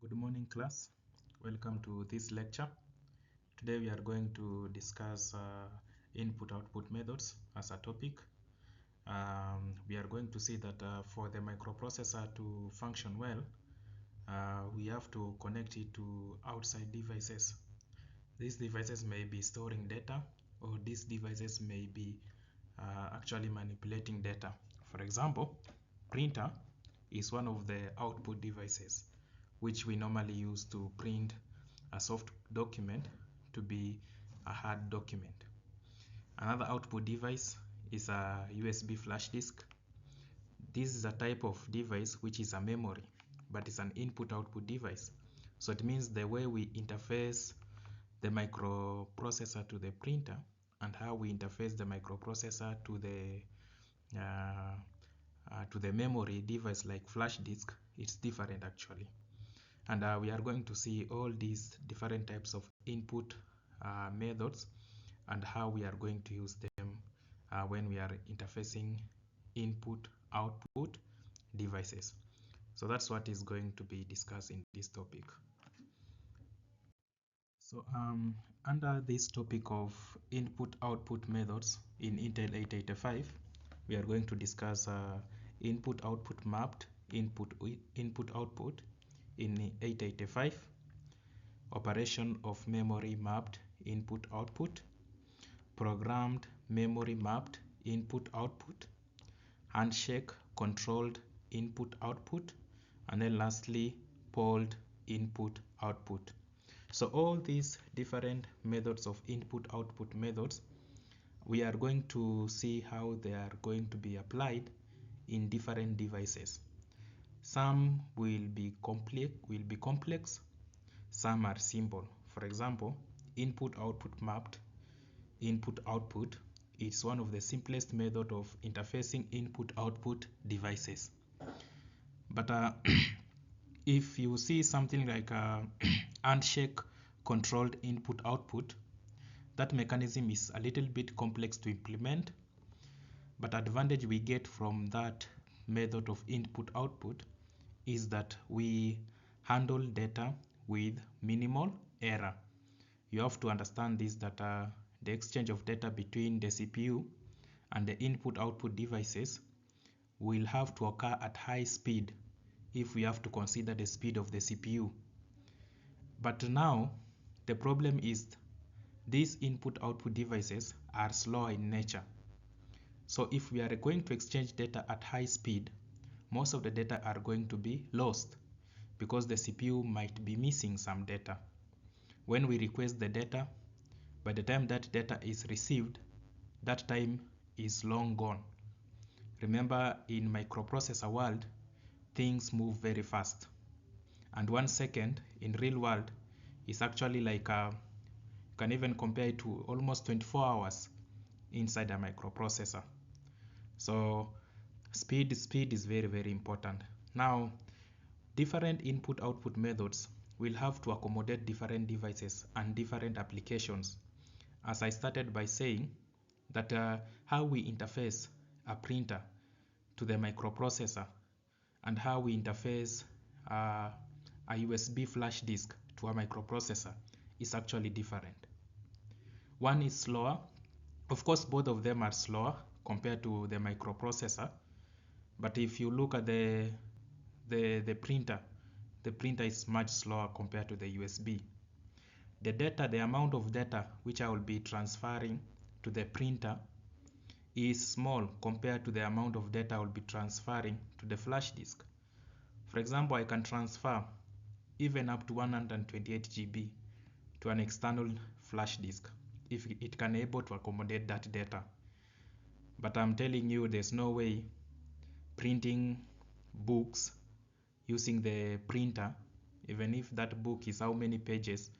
Good morning, class. Welcome to this lecture. Today we are going to discuss input-output methods as a topic. We are going to see that for the microprocessor to function well, we have to connect it to outside devices. These devices may be storing data, or these devices may be actually manipulating data. For example, printer is one of the output devices which we normally use to print a soft document to be a hard document. Another output device is a USB flash disk. This is a type of device which is a memory, but it's an input-output device. So it means the way we interface the microprocessor to the printer and how we interface the microprocessor to the memory device like flash disk, it's different actually. And we are going to see all these different types of input methods and how we are going to use them when we are interfacing input-output devices. So that's what is going to be discussed in this topic. So under this topic of input-output methods in Intel 885, we are going to discuss input-output mapped input-output in 885, operation of memory mapped input-output, programmed memory mapped input-output, handshake controlled input-output, and then lastly polled input-output. So all these different methods of input-output methods, we are going to see how they are going to be applied in different devices. Some will be complex, some are simple. For example, input-output mapped input-output is one of the simplest method of interfacing input-output devices. But if you see something like a handshake controlled input-output, that mechanism is a little bit complex to implement, but advantage we get from that method of input-output is that we handle data with minimal error. You have to understand this, that the exchange of data between the CPU and the input-output devices will have to occur at high speed if we have to consider the speed of the CPU. But now the problem is these input-output devices are slow in nature. So if we are going to exchange data at high speed, most of the data are going to be lost because the CPU might be missing some data. When we request the data, by the time that data is received, that time is long gone. Remember, in microprocessor world, things move very fast. And 1 second in real world is actually like you can even compare it to almost 24 hours inside a microprocessor. So speed is very, very important. Now, different input-output methods will have to accommodate different devices and different applications. As I started by saying that how we interface a printer to the microprocessor and how we interface a USB flash disk to a microprocessor is actually different. One is slower. Of course, both of them are slower compared to the microprocessor. But if you look at the printer is much slower compared to the USB. The amount of data which I will be transferring to the printer is small compared to the amount of data I will be transferring to the flash disk. For example, I can transfer even up to 128 GB to an external flash disk if it can able to accommodate that data. But I'm telling you, there's no way printing books using the printer, even if that book is how many pages,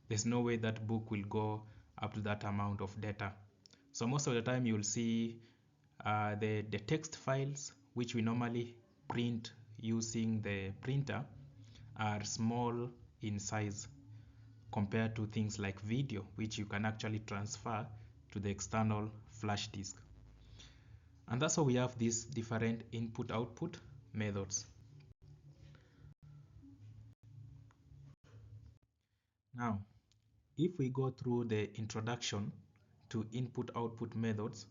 there's no way that book will go up to that amount of data. So most of the time you'll see the text files which we normally print using the printer are small in size compared to things like video, which you can actually transfer to the external flash disk. And that's how we have these different input-output methods. Now, if we go through the introduction to input-output methods,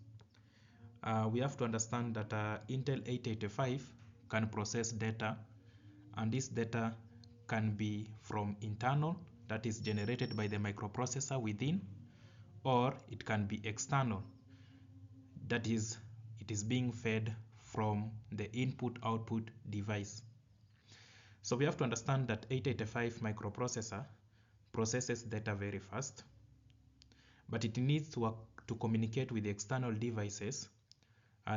we have to understand that Intel 885 can process data, and this data can be from internal, that is generated by the microprocessor within, or it can be external, that is, it is being fed from the input-output device. So we have to understand that 885 microprocessor processes data very fast, but it needs to communicate with the external devices.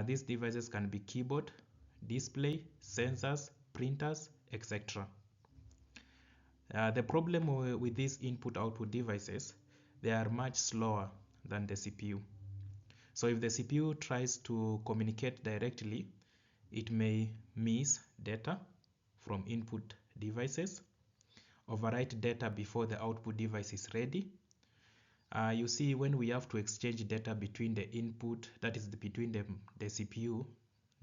These devices can be keyboard, display, sensors, printers, etc. The problem with these input-output devices, they are much slower than the CPU. So if the CPU tries to communicate directly, it may miss data from input devices, overwrite data before the output device is ready. You see, when we have to exchange data between the input, that is between the CPU,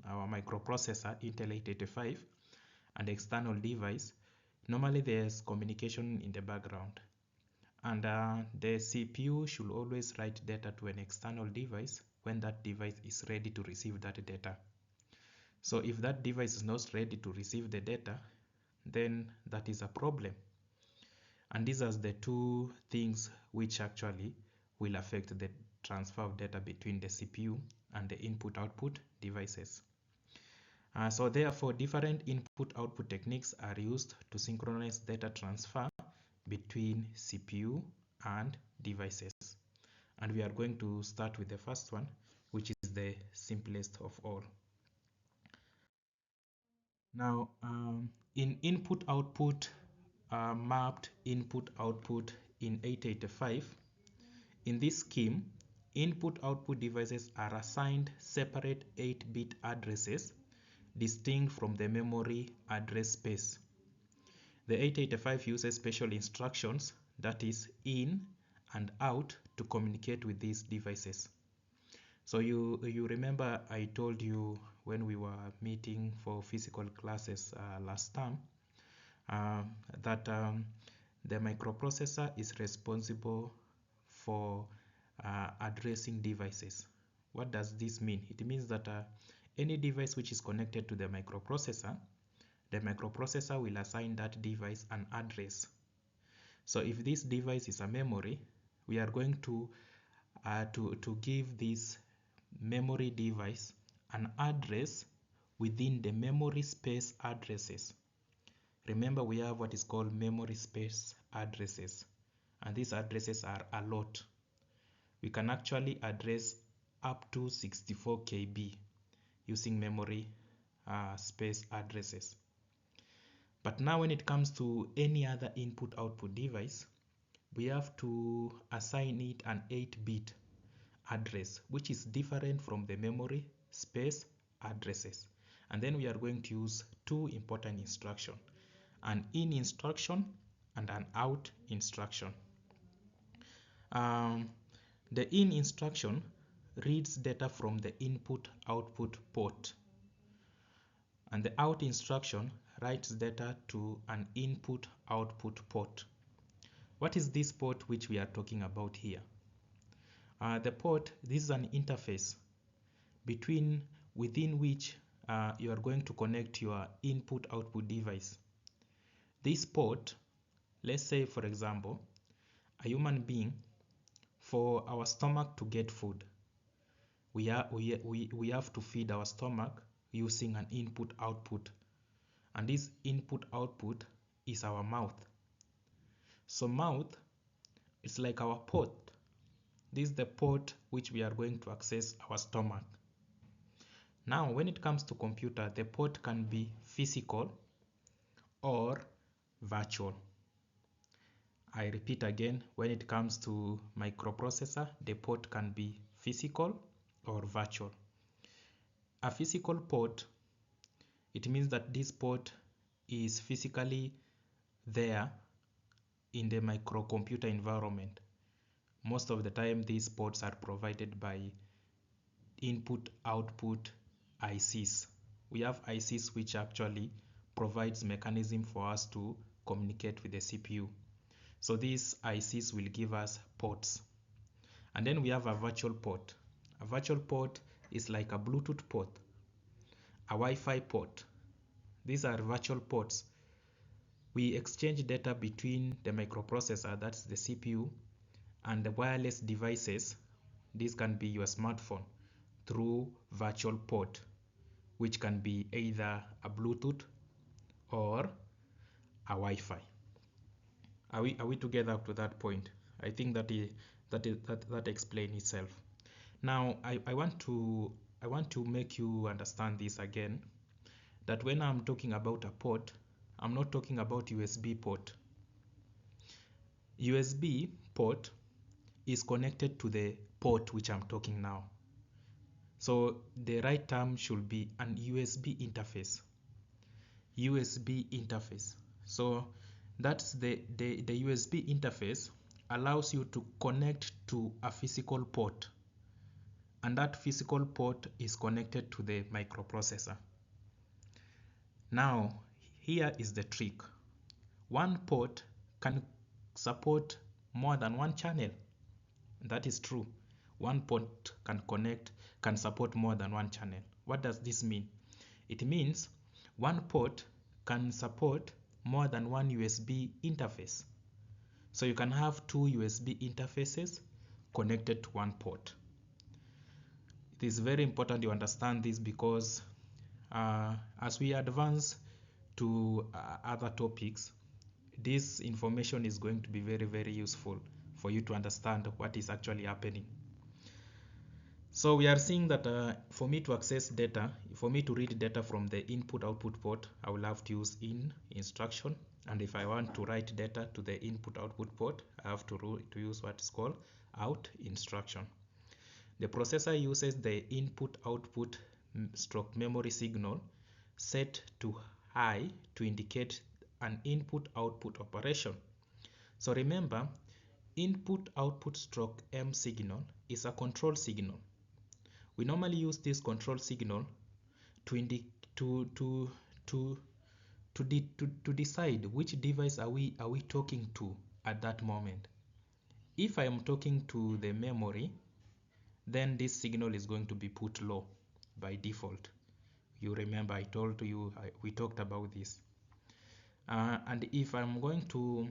our microprocessor, Intel 885, and the external device, normally there's communication in the background. And the CPU should always write data to an external device when that device is ready to receive that data. So if that device is not ready to receive the data, then that is a problem. And these are the two things which actually will affect the transfer of data between the CPU and the input-output devices. So therefore, different input-output techniques are used to synchronize data transfer between CPU and devices. And we are going to start with the first one, which is the simplest of all. Now, in input-output mapped input-output in 885, in this scheme, input-output devices are assigned separate 8-bit addresses distinct from the memory address space. The 885 uses special instructions, that is in and out, to communicate with these devices. So you remember I told you when we were meeting for physical classes last term that the microprocessor is responsible for addressing devices. What does this mean? It means that any device which is connected to the microprocessor will assign that device an address. So if this device is a memory, we are going to give this memory device an address within the memory space addresses. Remember, we have what is called memory space addresses, and these addresses are a lot. We can actually address up to 64 KB using memory space addresses. But now when it comes to any other input-output device, we have to assign it an 8-bit address, which is different from the memory space addresses. And then we are going to use two important instructions, an in instruction and an out instruction. The in instruction reads data from the input-output port, and the out instruction writes data to an input-output port. What is this port which we are talking about here? The port, this is an interface within which you are going to connect your input-output device. This port, let's say for example, a human being, for our stomach to get food, we have to feed our stomach using an input-output, and this input-output is our mouth. So mouth is like our port. This is the port which we are going to access our stomach. Now, when it comes to computer, the port can be physical or virtual. I repeat again, when it comes to microprocessor, the port can be physical or virtual. A physical port, it means that this port is physically there in the microcomputer environment. Most of the time, these ports are provided by input-output ICs. We have ICs which actually provides mechanism for us to communicate with the CPU. So these ICs will give us ports. And then we have a virtual port. A virtual port is like a Bluetooth port, a Wi-Fi port. These are virtual ports. We exchange data between the microprocessor, that's the CPU, and the wireless devices. This can be your smartphone through virtual port, which can be either a Bluetooth or a Wi-Fi. Are we together up to that point? I think that explains itself. Now I want to make you understand this again, that when I'm talking about a port, I'm not talking about USB port. USB port is connected to the port which I'm talking now. So the right term should be an USB interface. USB interface. So that's the USB interface allows you to connect to a physical port, and that physical port is connected to the microprocessor. Now here is the trick. One port can support more than one channel. That is true. One port can support more than one channel. What does this mean? It means one port can support more than one USB interface. So you can have two USB interfaces connected to one port. It is very important you understand this, because as we advance to other topics, this information is going to be very, very useful for you to understand what is actually happening. So we are seeing that for me to access data, for me to read data from the input-output port, I will have to use in instruction. And if I want to write data to the input-output port, I have to use what is called out instruction. The processor uses the input-output stroke memory signal set to high to indicate an input-output operation. So remember, input-output stroke M signal is a control signal. We normally use this control signal to decide which device are we talking to at that moment. If I am talking to the memory, then this signal is going to be put low by default. You remember I told you we talked about this. And if I'm going to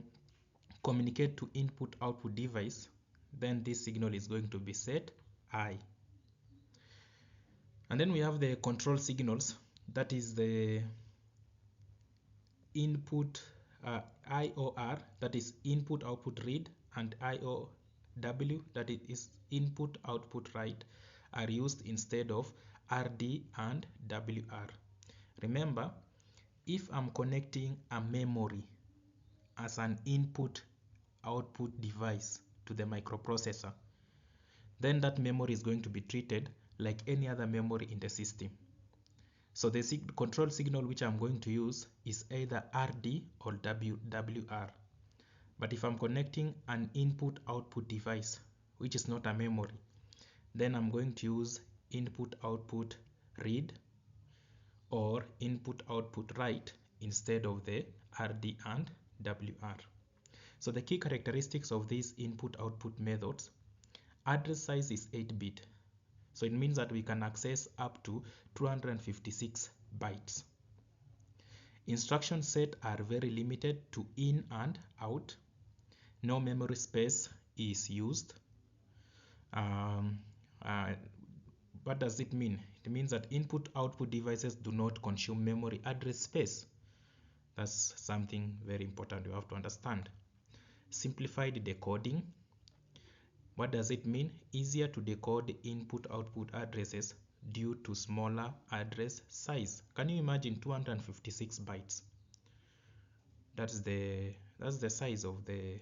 communicate to input-output device, then this signal is going to be set high. And then we have the control signals, that is the input IOR, that is input output read, and IOW, that is input output write, are used instead of RD and WR. Remember, if I'm connecting a memory as an input output device to the microprocessor, then that memory is going to be treated like any other memory in the system. So the control signal which I'm going to use is either RD or WR. But if I'm connecting an input output device which is not a memory, then I'm going to use input output read or input output write instead of the RD and WR. So the key characteristics of these input output methods: address size is 8-bit. So it means that we can access up to 256 bytes. Instruction set are very limited to in and out. No memory space is used. What does it mean? It means that input-output devices do not consume memory address space. That's something very important you have to understand. Simplified decoding. What does it mean? Easier to decode input-output addresses due to smaller address size. Can you imagine 256 bytes? That's the size of the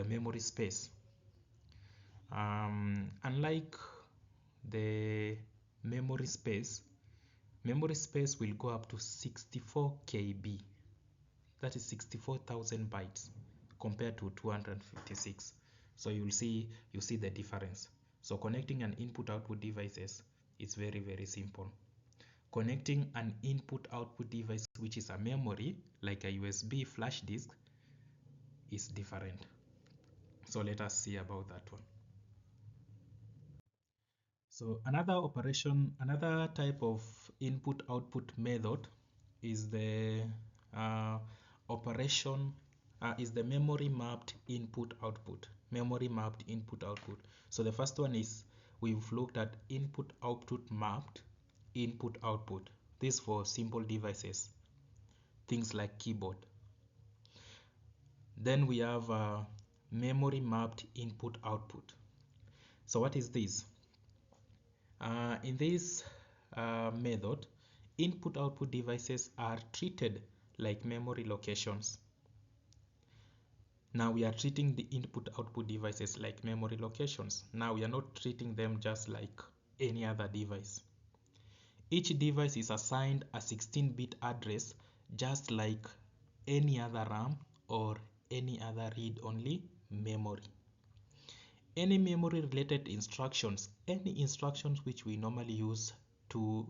memory space. Unlike the memory space will go up to 64 KB. That is 64,000 bytes compared to 256. So you see the difference. So connecting an input output devices is very, very simple. Connecting an input-output device, which is a memory, like a USB flash disk, is different. So let us see about that one. So another type of input-output method is the uh, operation is the memory mapped input-output. Memory mapped input-output. So the first one is we've looked at input-output mapped input-output. This for simple devices, things like keyboard. Then we have memory mapped input-output. So what is this? In this method, input-output devices are treated like memory locations. Now we are treating the input-output devices like memory locations. Now we are not treating them just like any other device. Each device is assigned a 16-bit address just like any other RAM or any other read-only memory. Any memory related instructions, any instructions which we normally use to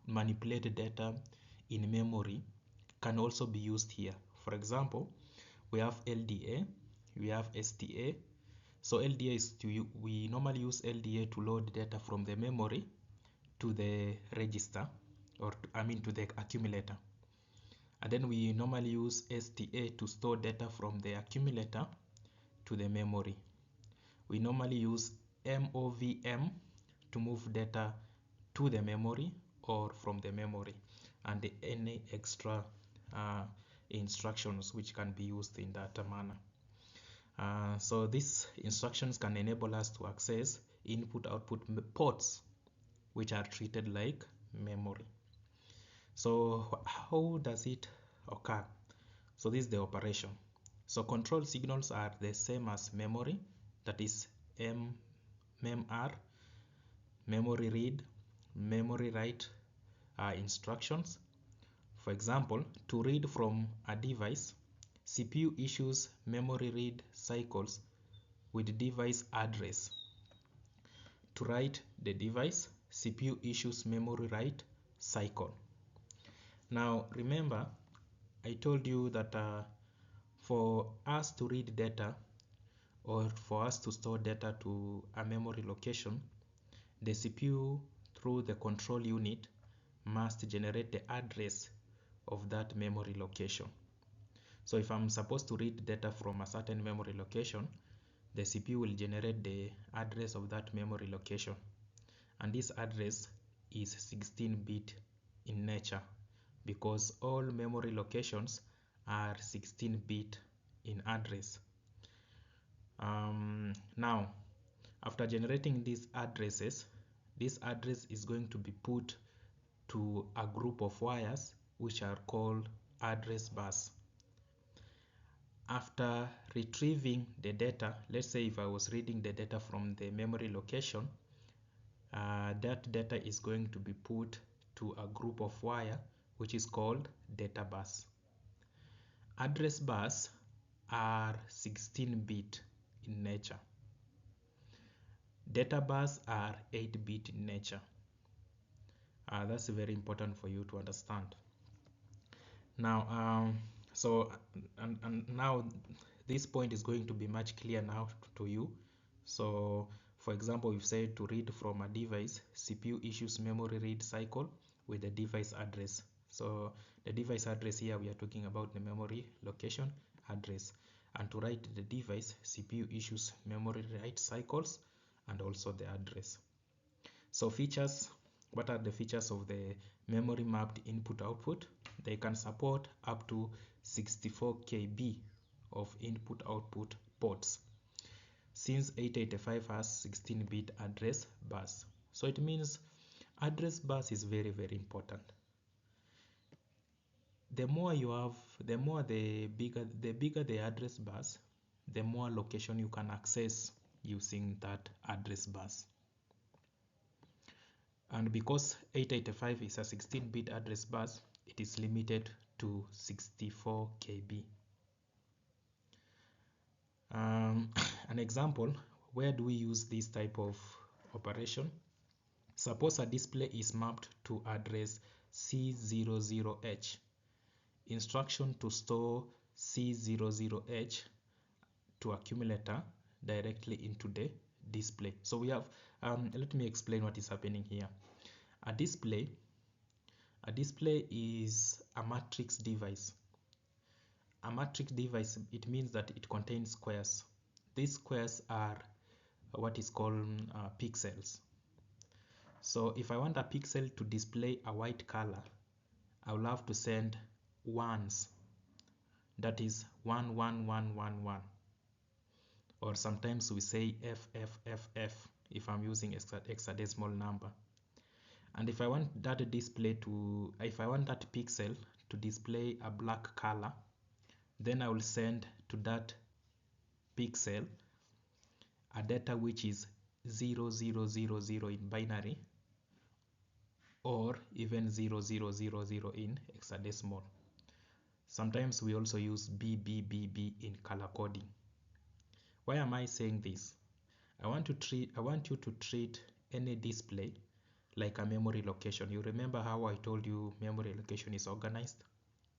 manipulate data in memory can also be used here. For example, we have LDA, we have STA. So LDA is we normally use LDA to load data from the memory to the register, or to the accumulator. And then we normally use STA to store data from the accumulator to the memory. We normally use MOVM to move data to the memory or from the memory, and any extra instructions which can be used in that manner. So these instructions can enable us to access input-output ports which are treated like memory. So how does it occur? So this is the operation. So control signals are the same as memory, that is MEMR, memory read, memory write instructions. For example, to read from a device, CPU issues memory read cycles with device address. To write the device, CPU issues memory write cycle. Now remember, I told you that for us to read data or for us to store data to a memory location, the CPU through the control unit must generate the address of that memory location. So if I'm supposed to read data from a certain memory location, the CPU will generate the address of that memory location. And this address is 16-bit in nature because all memory locations are 16-bit in address. Now, after generating these addresses, this address is going to be put to a group of wires which are called address bus. After retrieving the data, let's say if I was reading the data from the memory location, that data is going to be put to a group of wire which is called data bus. Address bus are 16-bit in nature. Data bus are 8-bit in nature. That's very important for you to understand. Now, now this point is going to be much clearer now to you. So, for example, we've said to read from a device, CPU issues memory read cycle with the device address. So the device address here, we are talking about the memory location address. And to write the device, CPU issues memory write cycles and also the address. So features, what are the features of the memory mapped input output? They can support up to 64 KB of input output ports, since 885 has 16-bit address bus. So it means address bus is very, very important. The more you have, the bigger the address bus, the more location you can access using that address bus. And because 885 is a 16-bit address bus, it is limited to 64 KB. An example, where do we use this type of operation? Suppose a display is mapped to address C00H. Instruction to store C00H to accumulator directly into the display. So we have, let me explain what is happening here. A display is a matrix device. A matrix device, it means that it contains squares. These squares are what is called pixels. So if I want a pixel to display a white color, I will have to send ones. That is 1 1 1 1 1, or sometimes we say F F F F if I'm using hexadecimal number. And if I want that pixel to display a black color, then I will send to that pixel a data which is 0000 in binary, or even 0000 in hexadecimal. Sometimes we also use BBBB in color coding. Why am I saying this? I want you to treat any display like a memory location. You remember how I told you memory location is organized?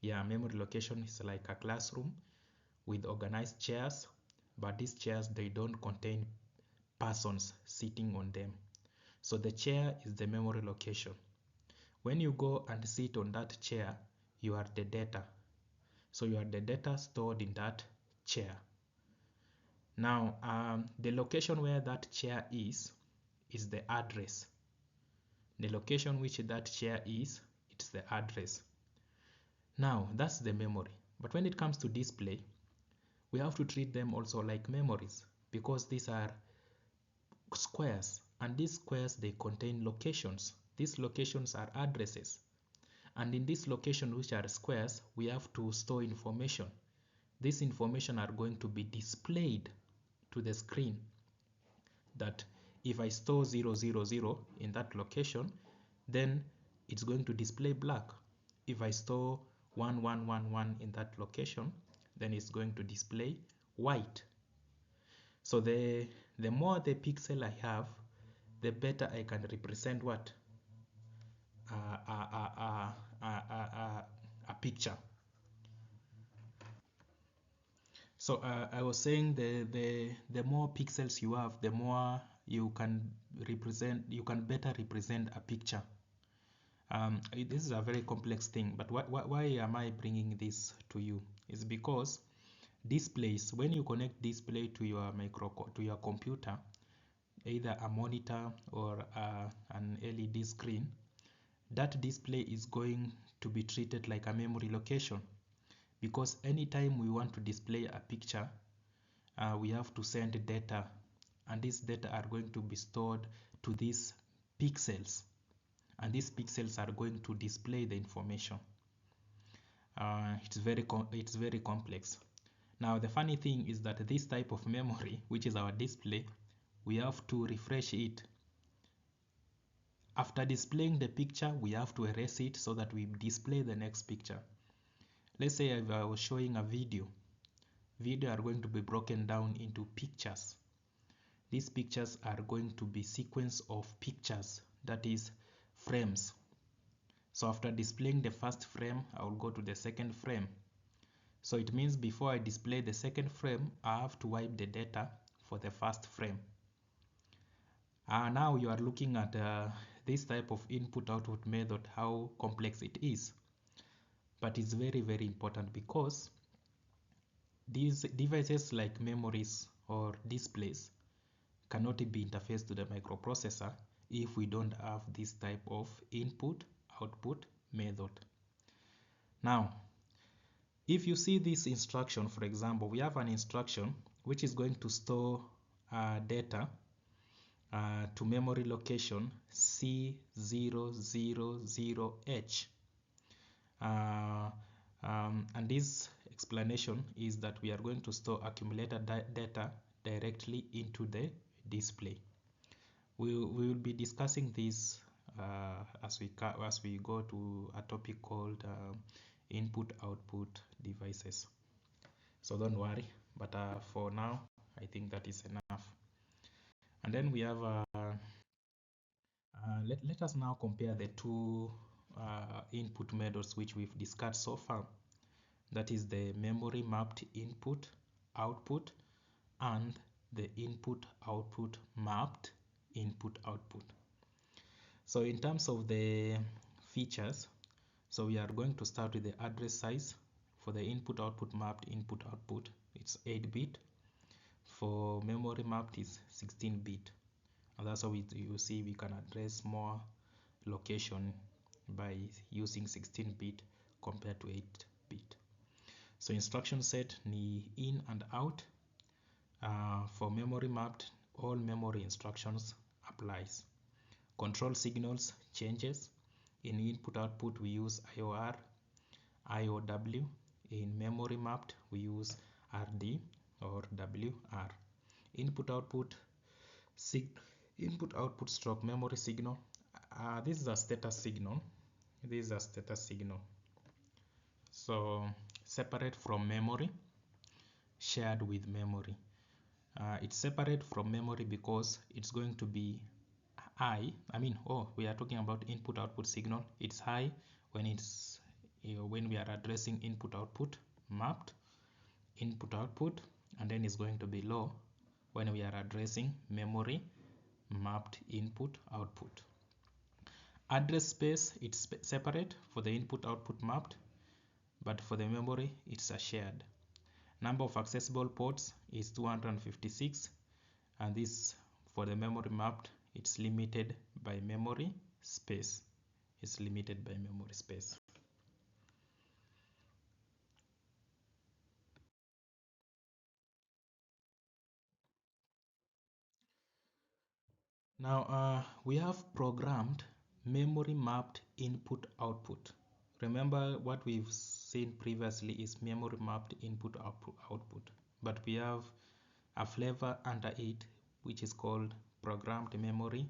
Yeah, memory location is like a classroom with organized chairs, but these chairs, they don't contain persons sitting on them. So the chair is the memory location. When you go and sit on that chair, you are the data. So you are the data stored in that chair. Now, the location where that chair is the address. The location which that chair is, it's the address. Now, that's the memory. But when it comes to display, we have to treat them also like memories, because these are squares, and these squares, they contain locations. These locations are addresses, and in this location, which are squares, we have to store information. This information are going to be displayed to the screen. That if I store 000 in that location, then it's going to display black. If I store 1111 in that location, then it's going to display white. So the more the pixel I have, the better I can represent what a picture. So I was saying the more pixels you have, the more you can better represent a picture. This is a very complex thing, but why am I bringing this to you? Is because displays, when you connect display to your computer, either a monitor or an LED screen, that display is going to be treated like a memory location, because anytime we want to display a picture, we have to send data, and these data are going to be stored to these pixels, and these pixels are going to display the information. It's very complex. Now the funny thing is that this type of memory, which is our display, we have to refresh it. After displaying the picture, we have to erase it so that we display the next picture. Let's say if I was showing a video are going to be broken down into pictures. These pictures are going to be sequence of pictures, that is frames. So after displaying the first frame, I will go to the second frame. So it means before I display the second frame, I have to wipe the data for the first frame. Now you are looking at this type of input-output method, how complex it is. But it's very, very important, because these devices like memories or displays cannot be interfaced to the microprocessor if we don't have this type of input-output method. Now, if you see this instruction, for example, we have an instruction which is going to store data to memory location C000H. And this explanation is that we are going to store accumulated data directly into the display. We will be discussing this as we go to a topic called input-output devices. So don't worry, but for now, I think that is enough. And then we have Let us now compare the two input methods which we've discussed so far. That is the memory mapped input output and the input output mapped input output. So in terms of the features, so we are going to start with the address size. For the input output mapped input output, it's 8-bit. For memory mapped is 16-bit. And that's how you see we can address more location by using 16-bit compared to 8-bit. So instruction set ni in and out. For memory mapped, all memory instructions applies. Control signals changes. In input output we use IOR, IOW. In memory mapped we use RD or WR. Input output input output stroke memory signal. This is a status signal. This is a status signal. So separate from memory, shared with memory. It's separate from memory because it's going to be high. We are talking about input output signal. It's high when it's when we are addressing input output mapped input output, and then it's going to be low when we are addressing memory mapped input output. Address space, it's separate for the input output mapped, but for the memory it's a shared. Number of accessible ports is 256, and this for the memory mapped, it's limited by memory space. It's limited by memory space. Now we have programmed memory mapped input output. Remember what we've seen previously is memory mapped input output, but we have a flavor under it which is called programmed memory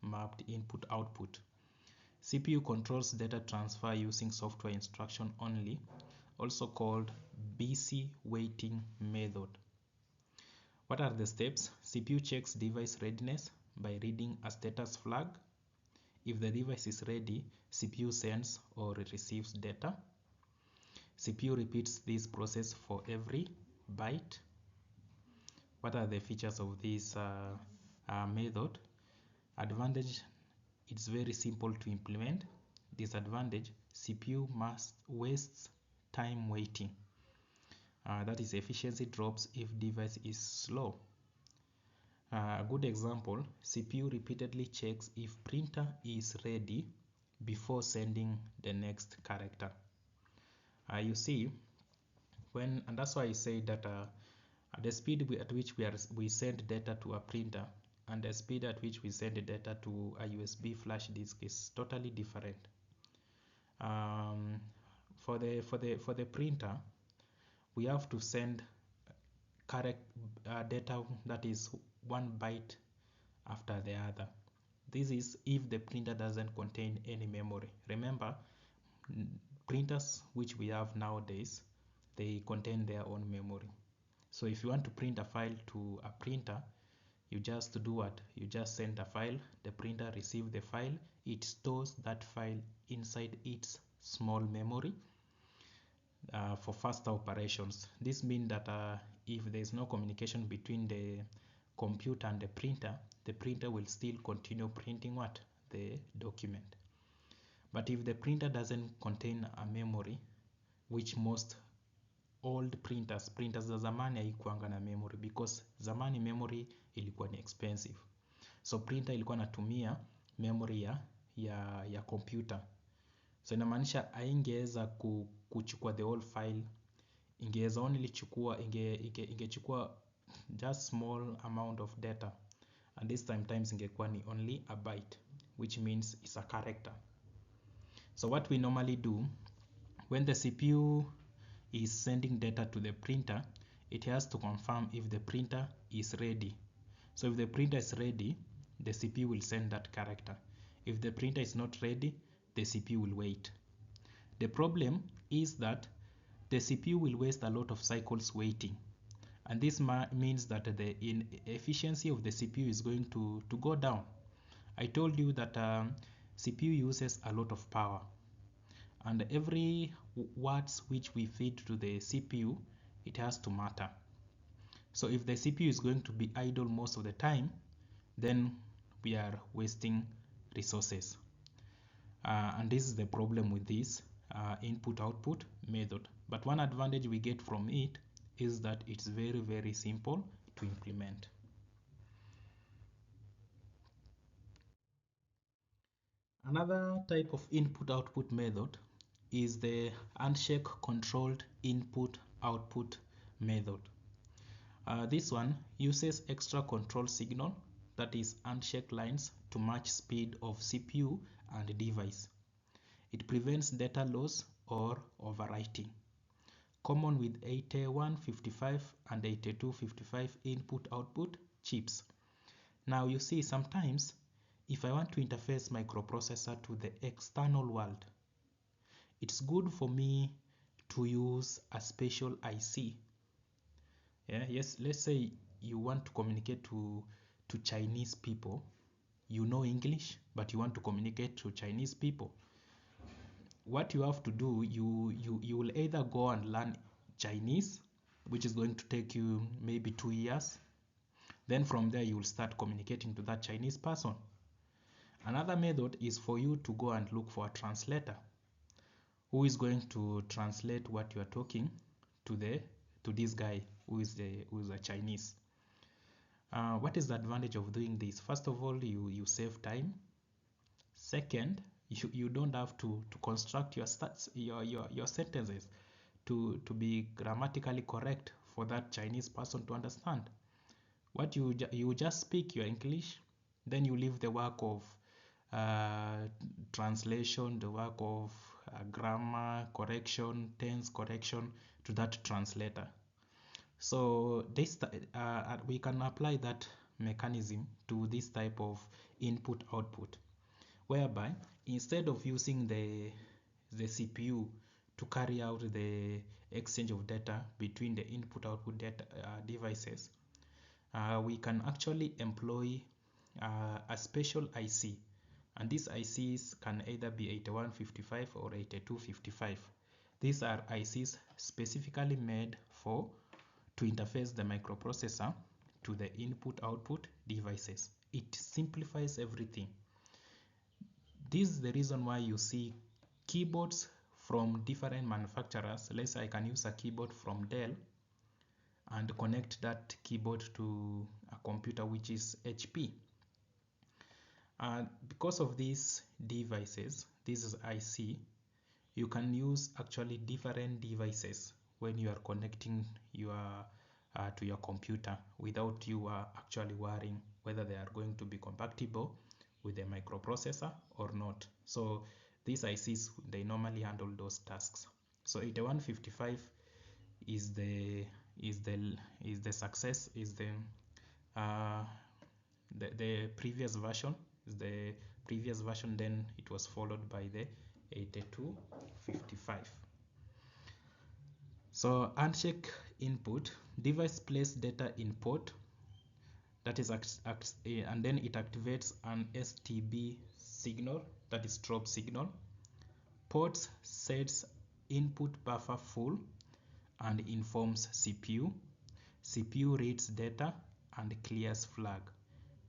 mapped input output. CPU controls data transfer using software instruction only, also called BC waiting method. What are the steps? CPU checks device readiness by reading a status flag. If the device is ready, CPU sends or receives data. CPU repeats this process for every byte. What are the features of this method? Advantage, it's very simple to implement. Disadvantage, CPU must wastes time waiting. That is, efficiency drops if device is slow. A good example, CPU repeatedly checks if printer is ready before sending the next character. You see, and that's why I say that the speed at which we send data to a printer and the speed at which we send the data to a USB flash disk is totally different. For the printer, we have to send correct data that is 1 byte after the other. This is if the printer doesn't contain any memory. Remember, printers which we have nowadays, they contain their own memory. So if you want to print a file to a printer, you just do what? You just send a file, the printer receives the file, it stores that file inside its small memory for faster operations. This means that if there is no communication between the computer and the printer will still continue printing what? The document. But if the printer doesn't contain a memory, which most old printers za zamani haikuanga na memory, because zamani memory ilikuwa ni expensive, so printer ilikuwa natumia memory ya computer. So inamaanisha haingeweza kuchukua the whole file, ingeweza only chukua ingechukua just small amount of data, and this times ingekuwa ni only a byte, which means it's a character. So what we normally do when the CPU is sending data to the printer, it has to confirm if the printer is ready. So if the printer is ready, the CPU will send that character. If the printer is not ready, the CPU will wait. The problem is that the CPU will waste a lot of cycles waiting, and this means that the efficiency of the CPU is going to go down, I told you that CPU uses a lot of power, and every watts which we feed to the CPU, it has to matter. So if the CPU is going to be idle most of the time, then we are wasting resources. And this is the problem with this input-output method. But one advantage we get from it is that it's very, very simple to implement. Another type of input-output method is the handshake controlled input-output method. This one uses extra control signal, that is handshake lines, to match speed of CPU and device. It prevents data loss or overwriting. Common with 8155 and 8255 input-output chips. Now you see, sometimes if I want to interface microprocessor to the external world, it's good for me to use a special IC. Yes, let's say you want to communicate to Chinese people. You know English, but you want to communicate to Chinese people. What you have to do, you will either go and learn Chinese, which is going to take you maybe 2 years. Then from there you will start communicating to that Chinese person. Another method is for you to go and look for a translator who is going to translate what you are talking to this guy who is a Chinese. What is the advantage of doing this? First of all, you save time. Second, you don't have to construct your sentences to be grammatically correct for that Chinese person to understand. What you just speak your English, then you leave the work of translation, the work of grammar correction, tense correction to that translator. So this we can apply that mechanism to this type of input-output, whereby instead of using the CPU to carry out the exchange of data between the input-output data devices, we can actually employ a special IC, and these ICs can either be 8155 or 8255. These are ICs specifically made to interface the microprocessor to the input-output devices. It simplifies everything. This is the reason why you see keyboards from different manufacturers. Let's say I can use a keyboard from Dell and connect that keyboard to a computer which is HP. Because of these devices, this is IC, you can use actually different devices when you are connecting your to your computer without you actually worrying whether they are going to be compatible with the microprocessor or not. So these ICs, they normally handle those tasks. So 8155 is the success, is the previous version, then it was followed by the 8255. So handshake input, device place data in port, that is and then it activates an STB signal, that is strobe signal. Port sets input buffer full and informs CPU. CPU reads data and clears flag.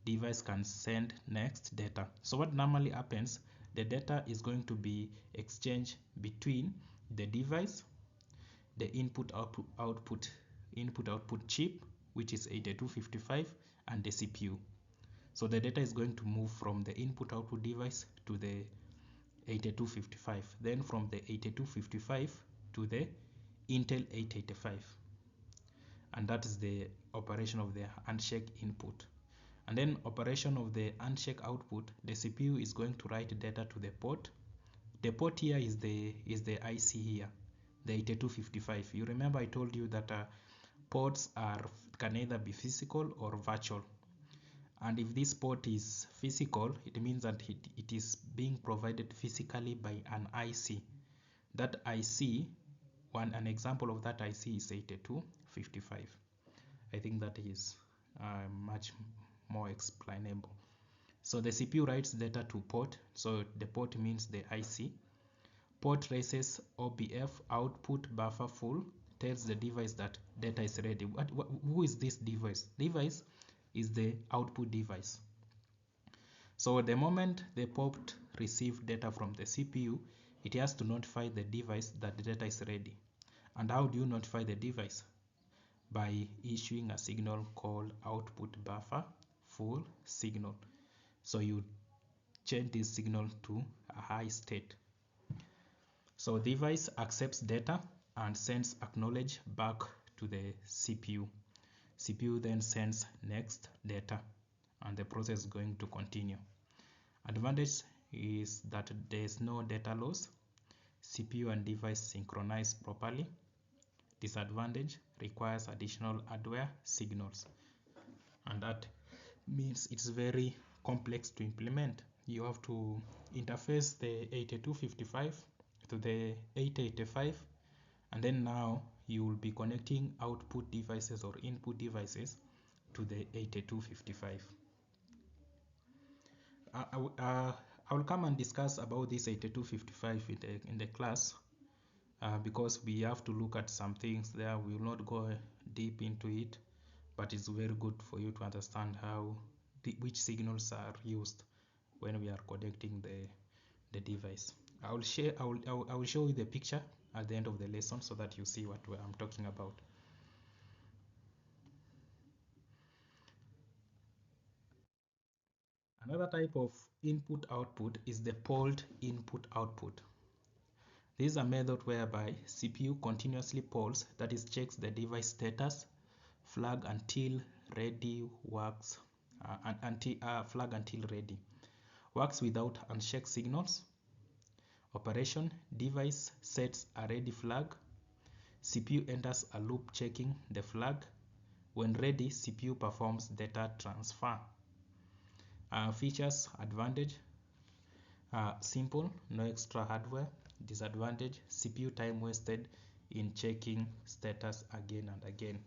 Device can send next data. So what normally happens, the data is going to be exchanged between the device, the input-output chip, which is 8255, and the CPU. So the data is going to move from the input-output device to the 8255, then from the 8255 to the Intel 885, and that is the operation of the handshake input. And then operation of the handshake output, the CPU is going to write data to the port. The port here is the IC here, the 8255. You remember I told you that ports can either be physical or virtual. And if this port is physical, it means that it is being provided physically by an IC. That IC, an example of that IC is 8255. I think that is much more explainable. So the CPU writes data to port, so the port means the IC. Port raises OBF output buffer full, tells the device that data is ready. Who is this device? Device is the output device. So the moment the port receives data from the CPU, it has to notify the device that the data is ready. And how do you notify the device? By issuing a signal called output buffer full signal. So you change this signal to a high state. So the device accepts data and sends acknowledge back to the CPU. CPU then sends next data, and the process is going to continue. Advantage is that there is no data loss. CPU and device synchronize properly. Disadvantage requires additional hardware signals, and that means it's very complex to implement. You have to interface the 8255 to the 8085, and then now you will be connecting output devices or input devices to the 8255. I will come and discuss about this 8255 in the class, because we have to look at some things there. We will not go deep into it, but it's very good for you to understand how which signals are used when we are connecting the device. I will show you the picture at the end of the lesson so that you see what I'm talking about. Another type of input output is the polled input output. This is a method whereby CPU continuously polls, that is, checks the device status, flag until ready, works flag until ready, works without unchecked signals. Operation: device sets a ready flag, CPU enters a loop checking the flag. When ready, CPU performs data transfer. Features: advantage, simple, no extra hardware. Disadvantage: CPU time wasted in checking status again and again.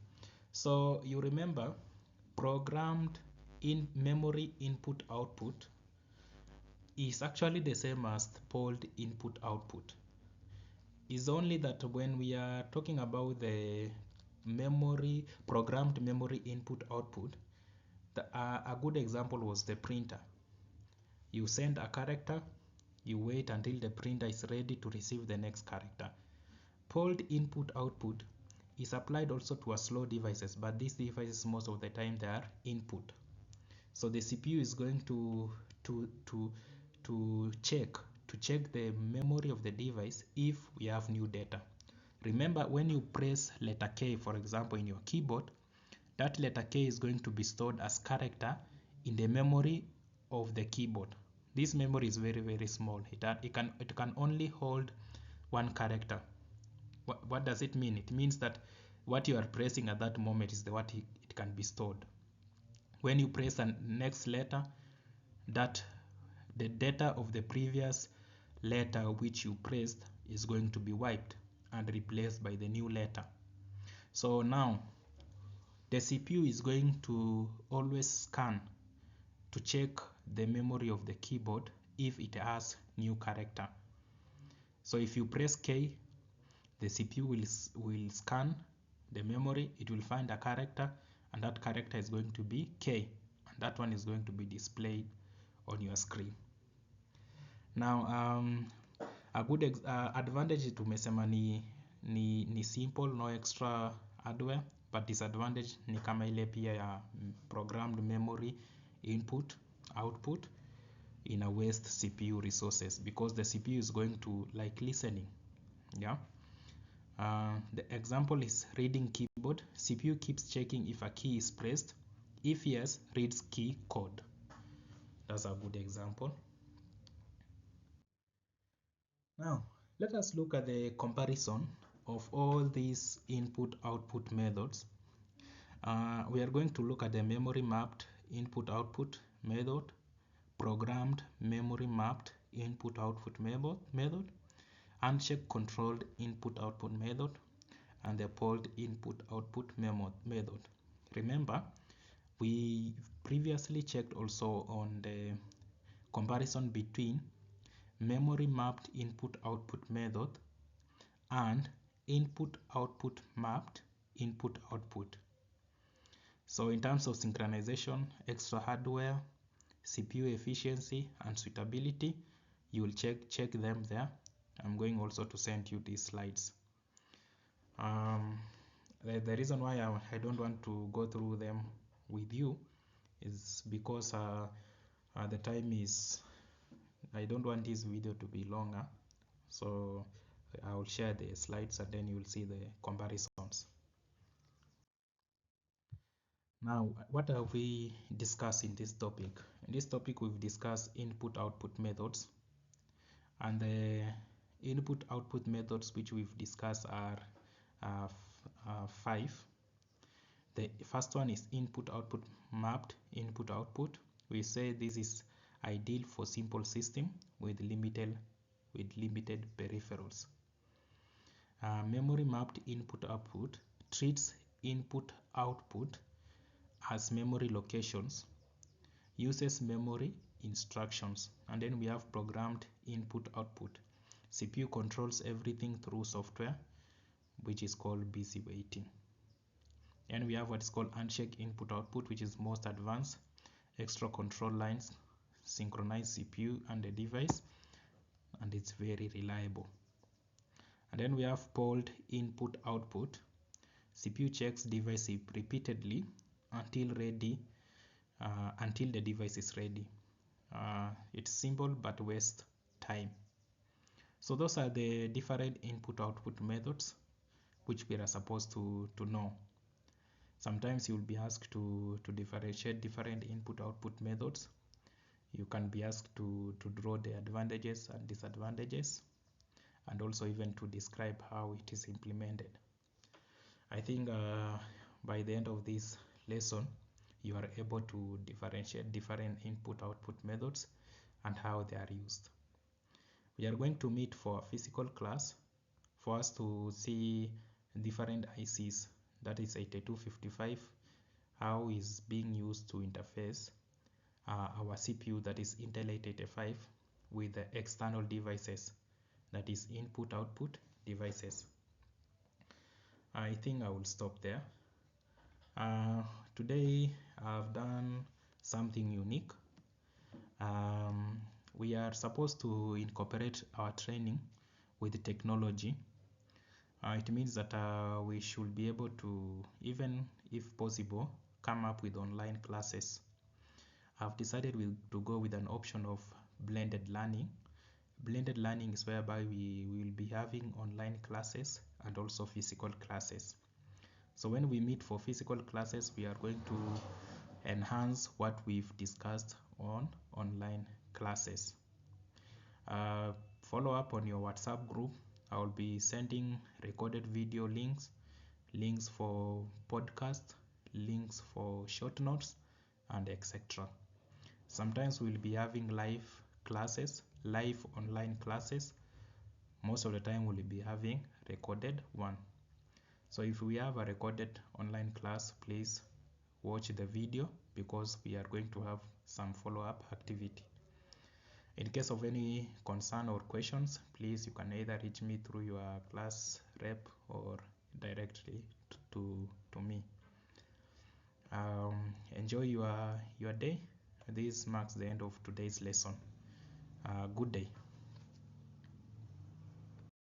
So you remember, programmed in memory input output is actually the same as polled input output. Is only that when we are talking about the programmed memory input output, a good example was the printer. You send a character, you wait until the printer is ready to receive the next character. Polled input output is applied also to a slow devices, but these devices most of the time they are input. So the CPU is going to check the memory of the device if we have new data. Remember, when you press letter K, for example, in your keyboard, that letter K is going to be stored as character in the memory of the keyboard. This memory is very, very small. It can only hold one character. What does it mean? It means that what you are pressing at that moment is what it can be stored. When you press the next letter, that the data of the previous letter which you pressed is going to be wiped and replaced by the new letter. So now the CPU is going to always scan to check the memory of the keyboard if it has new character. So if you press K, the CPU will scan the memory, it will find a character, and that character is going to be K, and that one is going to be displayed on your screen. Now a good advantage tumesema ni simple, no extra hardware, but disadvantage ni kama ile pia ya programmed memory input output in a waste CPU resources, because the CPU is going to like listening. Yeah. The example is reading keyboard. CPU keeps checking if a key is pressed. If yes, reads key code. That's a good example. Now, let us look at the comparison of all these input-output methods. We are going to look at the memory mapped input-output method, programmed memory mapped input-output method, unchecked controlled input-output method, and the polled input-output method. Remember, we previously checked also on the comparison between memory mapped input output method and input output mapped input output. So in terms of synchronization, extra hardware, CPU efficiency and suitability, you will check them there. I'm going also to send you these slides. The reason why I don't want to go through them with you is because the time is, I don't want this video to be longer, so I will share the slides and then you will see the comparisons. Now, what have we discussed in this topic? In this topic, we've discussed input-output methods, and the input-output methods which we've discussed are five. The first one is input-output mapped input-output. We say this is ideal for simple system with limited peripherals. Memory mapped input-output treats input-output as memory locations, uses memory instructions, and then we have programmed input-output. CPU controls everything through software, which is called busy waiting. And we have what is called handshake input-output, which is most advanced. Extra control lines synchronize CPU and the device, and it's very reliable. And then we have polled input-output. CPU checks device repeatedly until the device is ready. It's simple but wastes time. So those are the different input-output methods which we are supposed to know. Sometimes you will be asked to differentiate different input-output methods. You can be asked to draw the advantages and disadvantages, and also even to describe how it is implemented. I think by the end of this lesson, you are able to differentiate different input-output methods and how they are used. We are going to meet for a physical class for us to see different ICs, that is 8255, how is being used to interface our CPU, that is Intel 885, with the external devices, that is input-output devices. I think I will stop there. Today I've done something unique. We are supposed to incorporate our training with technology. It means that we should be able to, even if possible, come up with online classes. I've decided to go with an option of blended learning. Blended learning is whereby we will be having online classes and also physical classes. So when we meet for physical classes, we are going to enhance what we've discussed on online classes. Follow up on your WhatsApp group. I will be sending recorded video links for podcast, links for short notes, and etc. Sometimes we'll be having live online classes. Most of the time we'll be having recorded one. So if we have a recorded online class, please watch the video because we are going to have some follow-up activity. In case of any concern or questions, please you can either reach me through your class rep or directly to me. Enjoy your day. This marks the end of today's lesson. Good day.